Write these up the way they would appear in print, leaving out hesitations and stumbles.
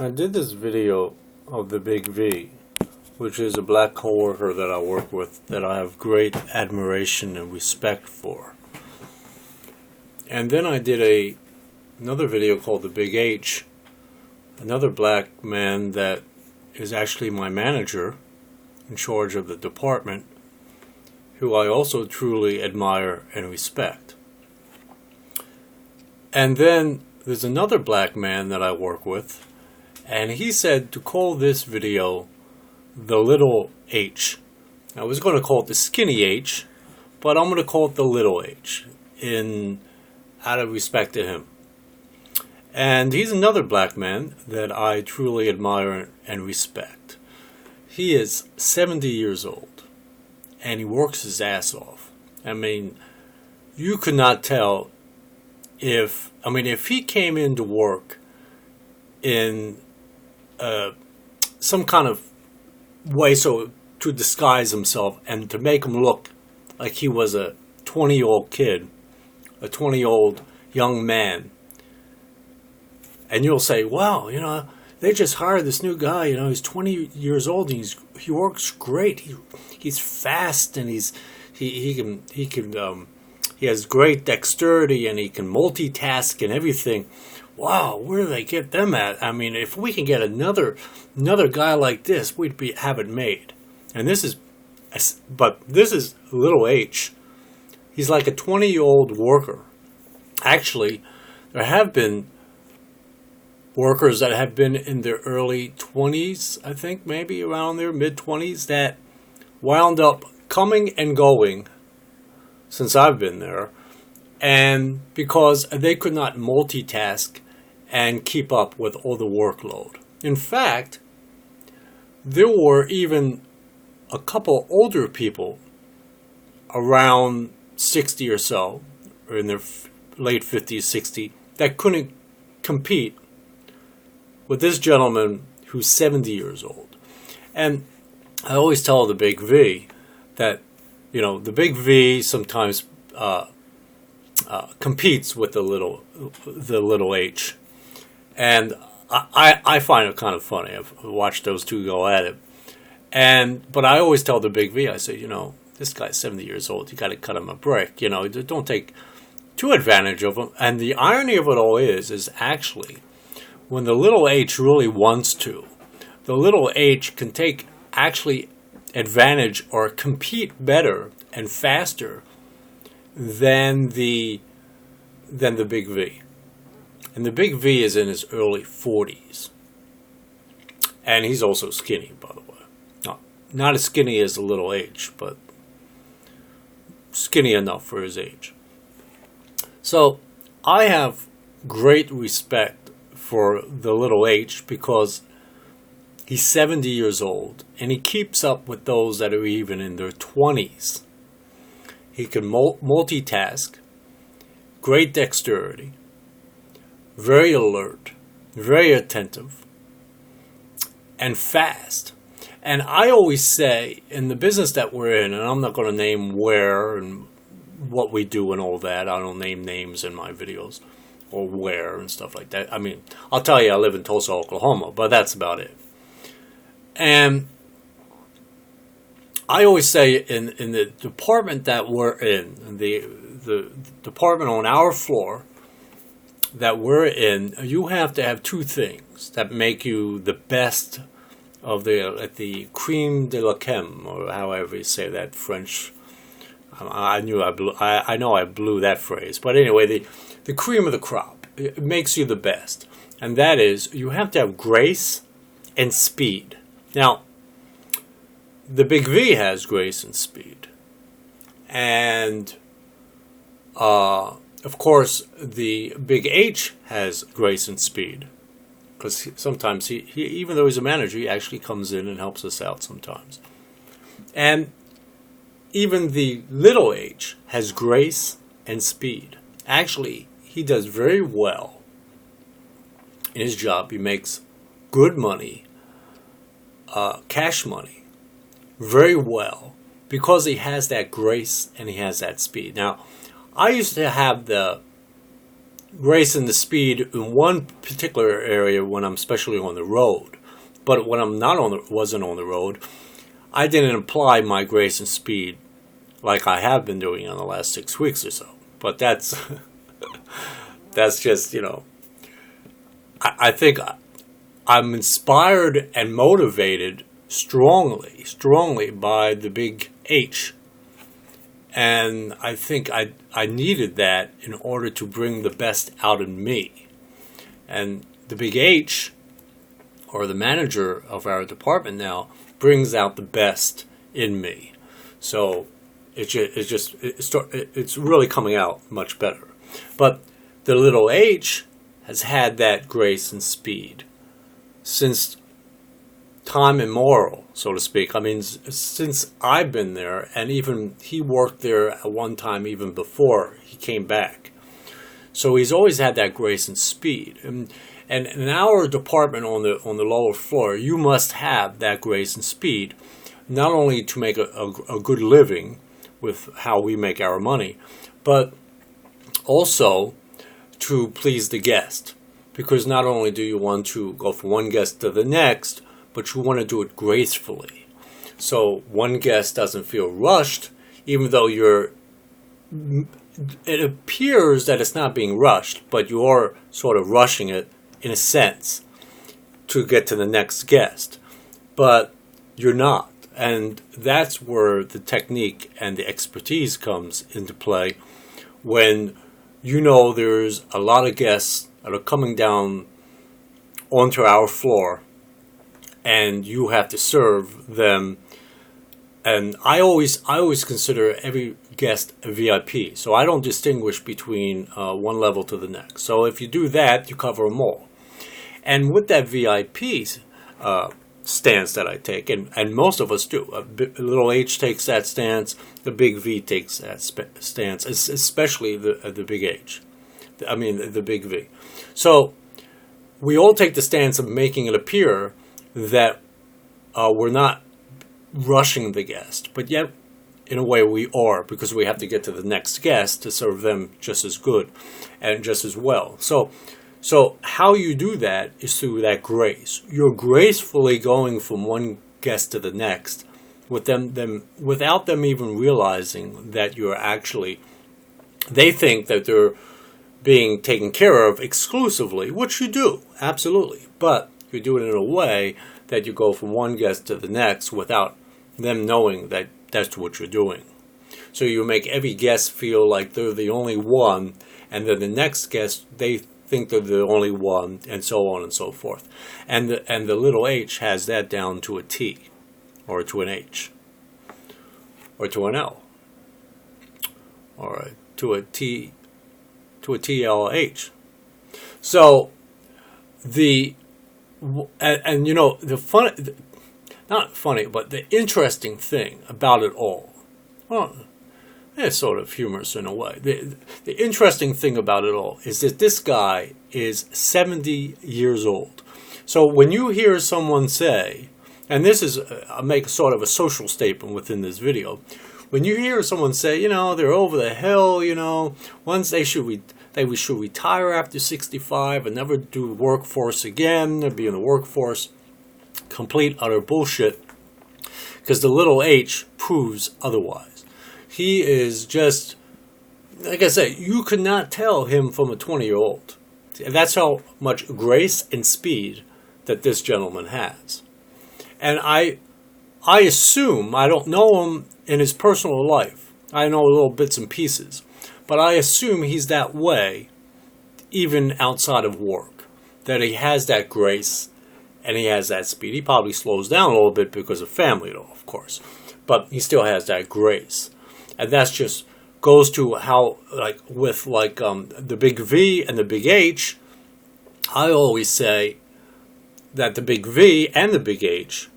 I did this video of the Big V, which is a black coworker that I work with that I have great admiration and respect for. And then I did another video called the Big H, another black man that is actually my manager in charge of the department, who I also truly admire and respect. And then there's another black man that I work with, and he said to call this video the little H. I was going to call it the skinny H, but I'm going to call it the little H out of respect to him. And he's another black man that I truly admire and respect. He is 70 years old, and he works his ass off. I mean, you could not tell if he came into work in some kind of way so to disguise himself and to make him look like he was a 20-year-old kid, a 20-year-old young man. And you'll say, wow, they just hired this new guy, he's 20 years old and he works great. He's fast and he has great dexterity and he can multitask and everything. Wow, where do they get them at? I mean, if we can get another guy like this, we'd have it made. And this is little H. He's like a 20-year-old worker. Actually, there have been workers that have been in their early 20s, I think, maybe around their mid-20s, that wound up coming and going since I've been there, and because they could not multitask and keep up with all the workload. In fact, there were even a couple older people around 60 or so, or in their late 50s, 60, that couldn't compete with this gentleman who's 70 years old. And I always tell the Big V that the Big V sometimes competes with the little H, and I find it kind of funny. I've watched those two go at it, but I always tell the Big V, I say, this guy's 70 years old. You got to cut him a break. Don't take too advantage of him. And the irony of it all is actually when the little H really wants to, the little H can take actually advantage or compete better and faster than the Big V. And the Big V is in his early 40s. And he's also skinny, by the way. Not as skinny as the little H, but skinny enough for his age. So I have great respect for the little H because he's 70 years old, and he keeps up with those that are even in their 20s. He can multitask, great dexterity, very alert, very attentive, and fast. And I always say, in the business that we're in, and I'm not going to name where and what we do and all that. I don't name names in my videos or where and stuff like that. I mean, I'll tell you I live in Tulsa, Oklahoma, but that's about it. And I always say in the department that we're in, the department on our floor that we're in, you have to have two things that make you the best of the creme de la creme, or however you say that French. I know I blew that phrase, but anyway, the cream of the crop. It makes you the best, and that is you have to have grace and speed. Now, the Big V has grace and speed. And, of course, the Big H has grace and speed. Because sometimes, he, even though he's a manager, he actually comes in and helps us out sometimes. And even the little H has grace and speed. Actually, he does very well in his job. He makes good money. Cash money very well because he has that grace and he has that speed. Now, I used to have the grace and the speed in one particular area when I'm especially on the road. But when I'm wasn't on the road, I didn't apply my grace and speed like I have been doing in the last 6 weeks or so. But that's that's just, I think I'm inspired and motivated strongly by the big H. And I think I needed that in order to bring the best out in me. And the big H, or the manager of our department now, brings out the best in me. So it's really coming out much better. But the little H has had that grace and speed since time immemorial, so to speak. I mean, since I've been there, and even he worked there at one time even before he came back. So he's always had that grace and speed. And in our department on the lower floor, you must have that grace and speed, not only to make a good living with how we make our money, but also to please the guest. Because not only do you want to go from one guest to the next, but you want to do it gracefully. So one guest doesn't feel rushed, even though it appears that it's not being rushed, but you're sort of rushing it in a sense to get to the next guest. But you're not. And that's where the technique and the expertise comes into play, when there's a lot of guests that are coming down onto our floor, and you have to serve them. And I always consider every guest a VIP, so I don't distinguish between one level to the next. So if you do that, you cover them all. And with that VIP stance that I take, and most of us do, little H takes that stance, the big V takes that stance, especially the big H. I mean, the big V. So we all take the stance of making it appear that we're not rushing the guest, but yet in a way we are, because we have to get to the next guest to serve them just as good and just as well. So how you do that is through that grace. You're gracefully going from one guest to the next with them without them even realizing that you're actually, they think that they're being taken care of exclusively, which you do, absolutely. But you do it in a way that you go from one guest to the next without them knowing that that's what you're doing. So you make every guest feel like they're the only one, and then the next guest, they think they're the only one, and so on and so forth. And the little H has that down to a T, or to an H, or to an L, or to a T, to a TLH. So the funny, not funny, but the interesting thing about it all, well, it's sort of humorous in a way. The interesting thing about it all is that this guy is 70 years old. So when you hear someone say, and this is, I make sort of a social statement within this video, when you hear someone say, they're over the hill, once they should retire after 65 and never do workforce again, they'll be in the workforce, complete utter bullshit, because the little H proves otherwise. He is just, like I said, you could not tell him from a 20-year-old. That's how much grace and speed that this gentleman has. And I assume, I don't know him in his personal life. I know little bits and pieces. But I assume he's that way even outside of work. That he has that grace and he has that speed. He probably slows down a little bit because of family, though, of course. But he still has that grace. And that's just goes to how, with the big V and the big H, I always say that the big V and the big H,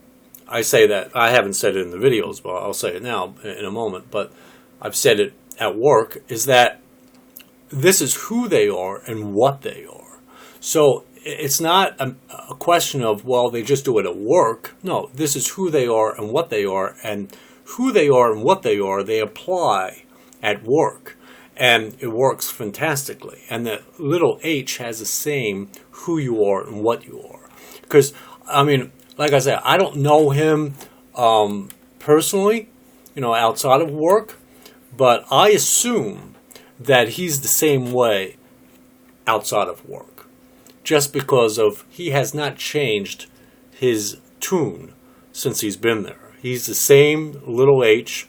I say that, I haven't said it in the videos, but I'll say it now in a moment, but I've said it at work, is that this is who they are and what they are. So it's not a question of, well, they just do it at work. No, this is who they are and what they are, and who they are and what they are, they apply at work. and it works fantastically. And the little h has the same who you are and what you are. Because, I mean, like I said, I don't know him personally, outside of work, but I assume that he's the same way outside of work, just because he has not changed his tune since he's been there. He's the same little h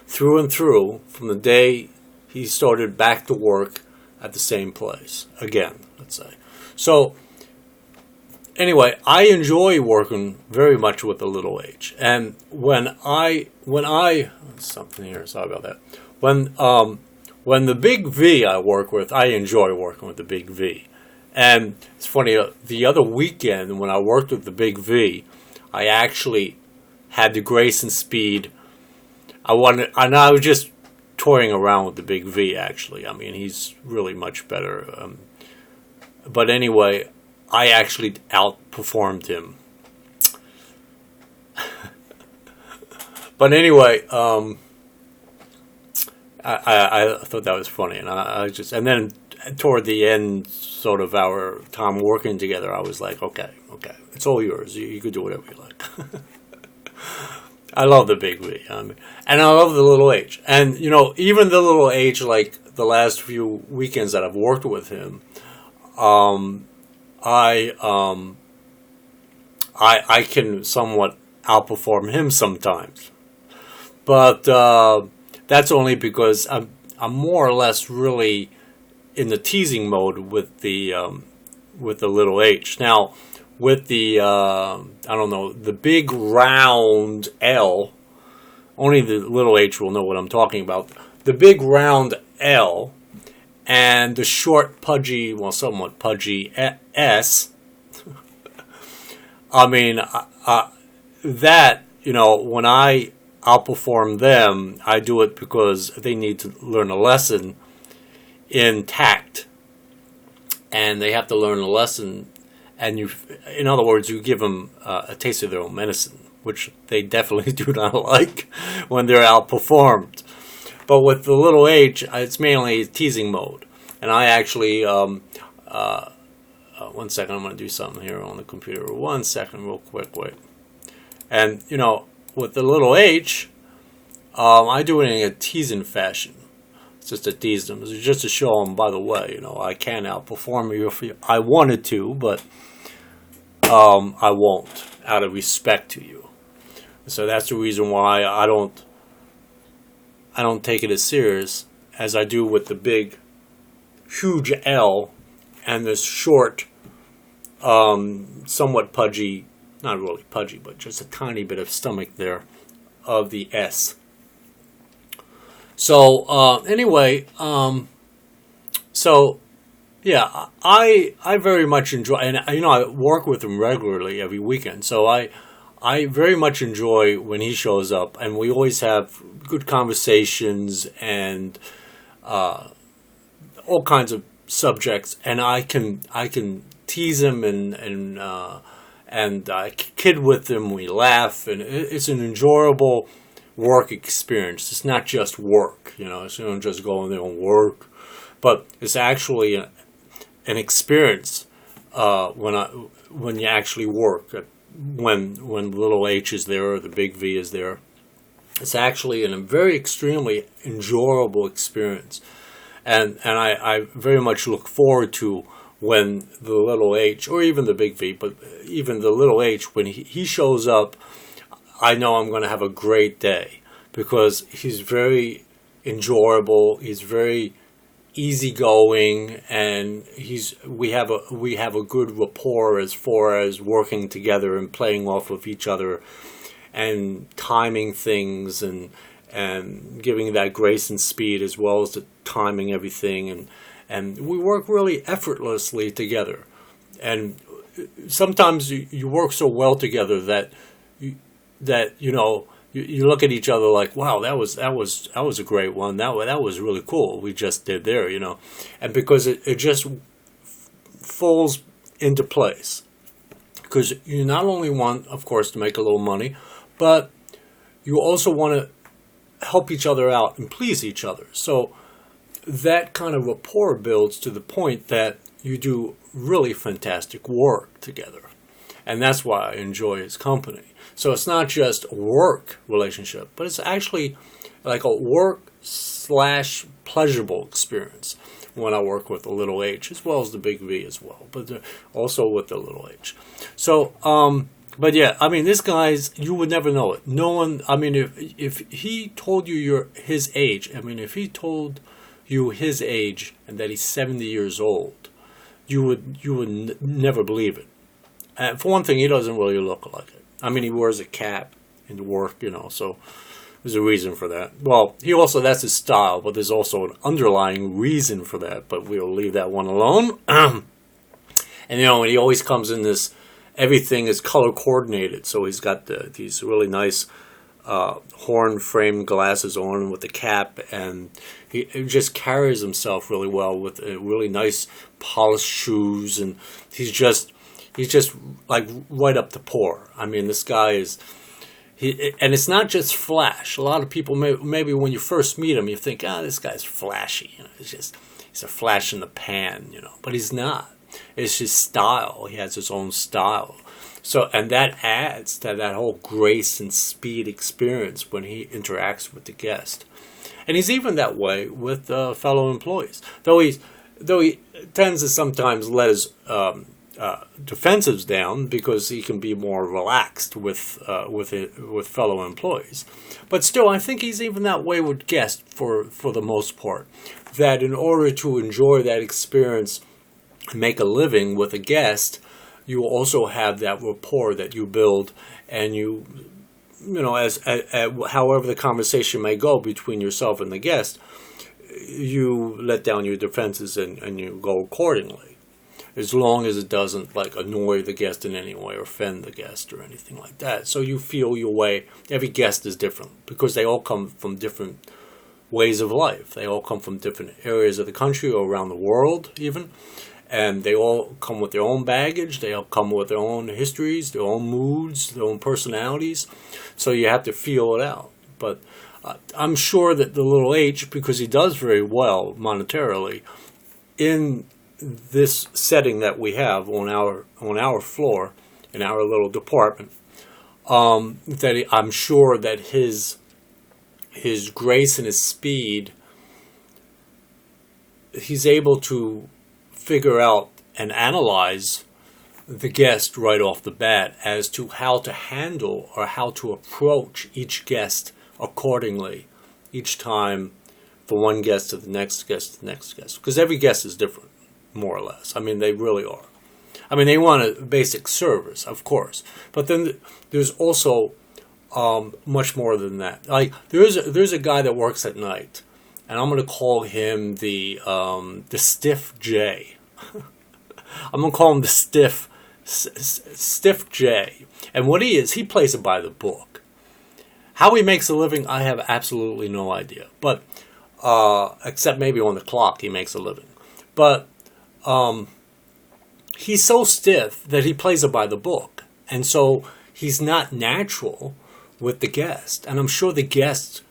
through and through from the day he started back to work at the same place again, let's say. So anyway, I enjoy working very much with the little h. And when I something here, sorry about that. When the big V I work with, I enjoy working with the big V. And it's funny, the other weekend when I worked with the big V, I actually had the grace and speed. I was just toying around with the big V, actually. I mean, he's really much better. But anyway, I actually outperformed him. But anyway, I thought that was funny, and and then toward the end, sort of our time working together, I was like, okay, it's all yours. You could do whatever you like. I love the big V, and I love the little h. And even the little h, like the last few weekends that I've worked with him, I can somewhat outperform him sometimes, but that's only because I'm more or less really in the teasing mode with the little h. Now, with the the big round L, only the little h will know what I'm talking about. The big round L and the short, pudgy, well, somewhat pudgy S. I mean, that, when I outperform them, I do it because they need to learn a lesson in tact. And they have to learn a lesson, and in other words, you give them a taste of their own medicine, which they definitely do not like when they're outperformed. But with the little h, it's mainly teasing mode. And I actually, 1 second, I'm going to do something here on the computer. 1 second, real quick, wait. And, with the little h, I do it in a teasing fashion. It's just to tease them. It's just to show them, by the way, I can outperform you if I wanted to, but I won't, out of respect to you. So that's the reason why I don't take it as serious as I do with the big, huge L and this short, somewhat pudgy, not really pudgy, but just a tiny bit of stomach there of the S. So anyway, so yeah, I very much enjoy, and I work with him regularly every weekend. So I very much enjoy when he shows up, and we always have good conversations and all kinds of subjects, and I can tease him and I kid with him. We laugh, and it's an enjoyable work experience. It's not just work, so you don't just go in there and work, but it's actually an experience when you actually work. When little h is there or the big V is there, it's actually a very extremely enjoyable experience, and I very much look forward to when the little h, or even the big V, but even the little h, when he shows up, I know I'm going to have a great day, because he's very enjoyable, he's very easygoing, and we have a good rapport as far as working together and playing off of each other and timing things and giving that grace and speed, as well as the timing everything, and we work really effortlessly together. And sometimes you work so well together that you look at each other like, wow, that was a great one. That was really cool. We just did there, and because it just falls into place, because you not only want, of course, to make a little money, but you also want to help each other out and please each other. So that kind of rapport builds to the point that you do really fantastic work together. And that's why I enjoy his company. So it's not just a work relationship, but it's actually like a work/pleasurable experience when I work with the little h, as well as the big V as well, but also with the little h. So, but yeah, I mean, this guy's, you would never know it. No one, I mean, if he told you his age, I mean, if he told you his age and that he's 70 years old, you would never believe it. And for one thing, he doesn't really look like it. I mean, he wears a cap in work, so there's a reason for that. Well, that's his style, but there's also an underlying reason for that, but we'll leave that one alone. And, and he always comes in this, everything is color coordinated, so he's got these really nice horn frame glasses on with the cap, and he just carries himself really well with really nice polished shoes, and he's just like right up to par. I mean, this guy is, and it's not just flash. A lot of people maybe when you first meet him, you think, this guy's flashy. He's a flash in the pan, but he's not. It's his style. He has his own style. So, and that adds to that whole grace and speed experience when he interacts with the guest. And he's even that way with fellow employees. Though he tends to sometimes let his defensives down because he can be more relaxed with fellow employees. But still, I think he's even that way with guests for the most part. That in order to enjoy that experience, make a living with a guest, you also have that rapport that you build, and as however the conversation may go between yourself and the guest, you let down your defenses and you go accordingly, as long as it doesn't annoy the guest in any way or offend the guest or anything like that. So you feel your way. Every guest is different because they all come from different ways of life. They all come from different areas of the country or around the world even. And they all come with their own baggage. They all come with their own histories, their own moods, their own personalities. So you have to feel it out. But I'm sure that the little h, because he does very well monetarily, in this setting that we have on our floor, in our little department, that I'm sure that his grace and his speed, he's able to figure out and analyze the guest right off the bat as to how to handle or how to approach each guest accordingly each time, from one guest to the next guest to the next guest. Because every guest is different, more or less. I mean, they really are. I mean, they want a basic service, of course. But then there's also much more than that. Like, there's a guy that works at night, and I'm going to call him the Stiff J. I'm going to call him the Stiff J. And what he is, he plays it by the book. How he makes a living, I have absolutely no idea. But except maybe on the clock he makes a living. But he's so stiff that he plays it by the book. And so he's not natural with the guest. And I'm sure the guest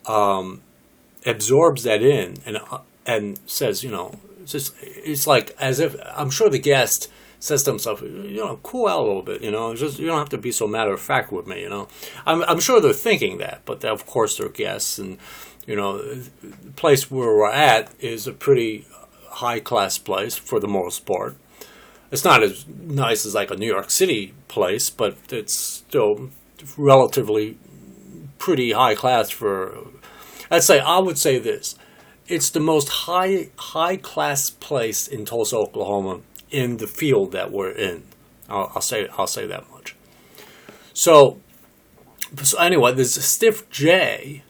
absorbs that in and says, it's like as if, I'm sure the guest says to himself, cool out a little bit, just, you don't have to be so matter of fact with me, I'm sure they're thinking that, but of course they're guests, and, the place where we're at is a pretty high class place for the most part. It's not as nice as like a New York City place, but it's still relatively pretty high class for, I would say this. It's the most high class place in Tulsa, Oklahoma, in the field that we're in. I'll say that much. So anyway, this Stiff J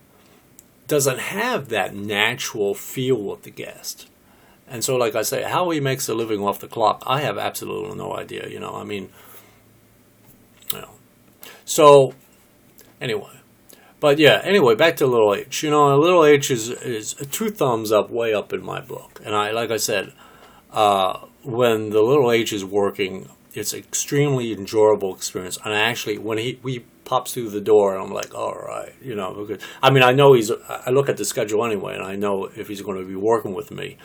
doesn't have that natural feel with the guest. And so, like I say, how he makes a living off the clock, I have absolutely no idea, So, anyway. But yeah, anyway, back to little h. Little h is 2 thumbs up, way up in my book. And like I said, when the little h is working, it's an extremely enjoyable experience. And actually, when we pops through the door, I'm like, all right, because I mean, I know I look at the schedule anyway, and I know if he's going to be working with me,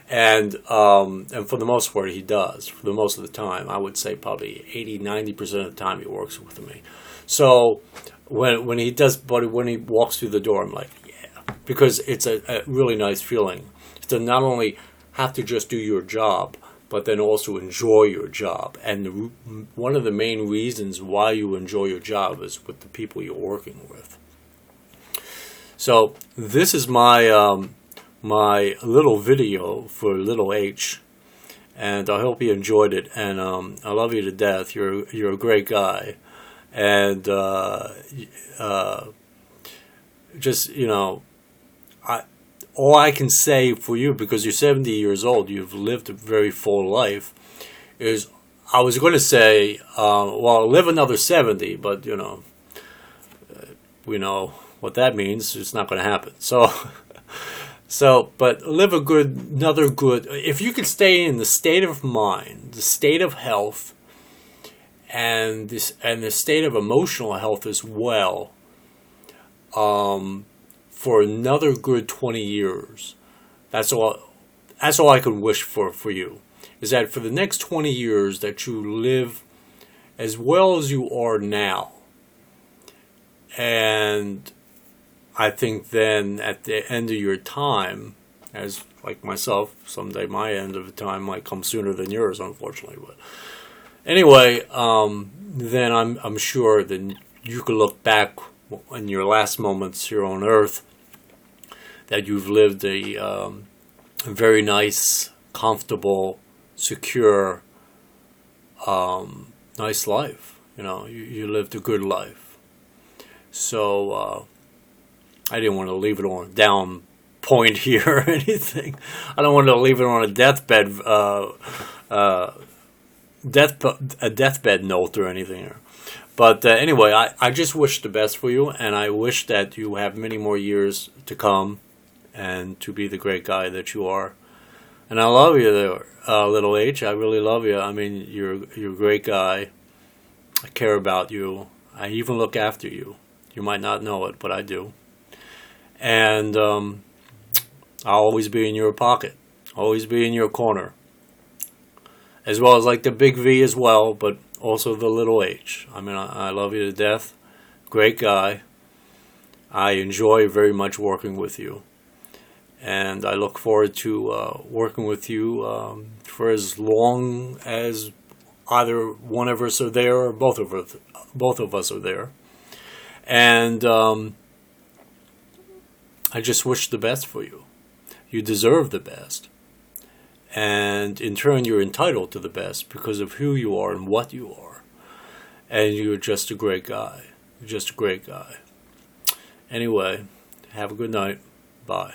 and for the most part, he does. For the most of the time, I would say probably 80-90% of the time he works with me. So when he does, but when he walks through the door, I'm like, yeah, because it's a really nice feeling to not only have to just do your job, but then also enjoy your job. And one of the main reasons why you enjoy your job is with the people you're working with. So this is my my little video for little H, and I hope you enjoyed it. And I love you to death. You're a great guy, and just all I can say for you, because you're 70 years old, you've lived a very full life, is I was going to say, well, live another 70, but, we know what that means. It's not going to happen. But live another good, if you can stay in the state of mind, the state of health, and the state of emotional health as well, for another good 20 years. That's all I can wish for you, is that for the next 20 years that you live as well as you are now. And I think then at the end of your time, as like myself, someday my end of the time might come sooner than yours, unfortunately. But anyway, then I'm sure that you can look back in your last moments here on Earth, that you've lived a very nice, comfortable, secure, nice life. You lived a good life. So I didn't want to leave it on a down point here or anything. I don't want to leave it on a deathbed note or anything here. But anyway, I just wish the best for you, and I wish that you have many more years to come and to be the great guy that you are. And I love you there, little H. I really love you. I mean, you're a great guy. I care about you. I even look after you. You might not know it, but I do. And I'll always be in your pocket. Always be in your corner. As well as like the big V as well, but also the little H. I mean, I love you to death. Great guy. I enjoy very much working with you. And I look forward to working with you for as long as either one of us are there or both of us are there. And I just wish the best for you. You deserve the best. And in turn, you're entitled to the best because of who you are and what you are. And you're just a great guy. You're just a great guy. Anyway, have a good night. Bye.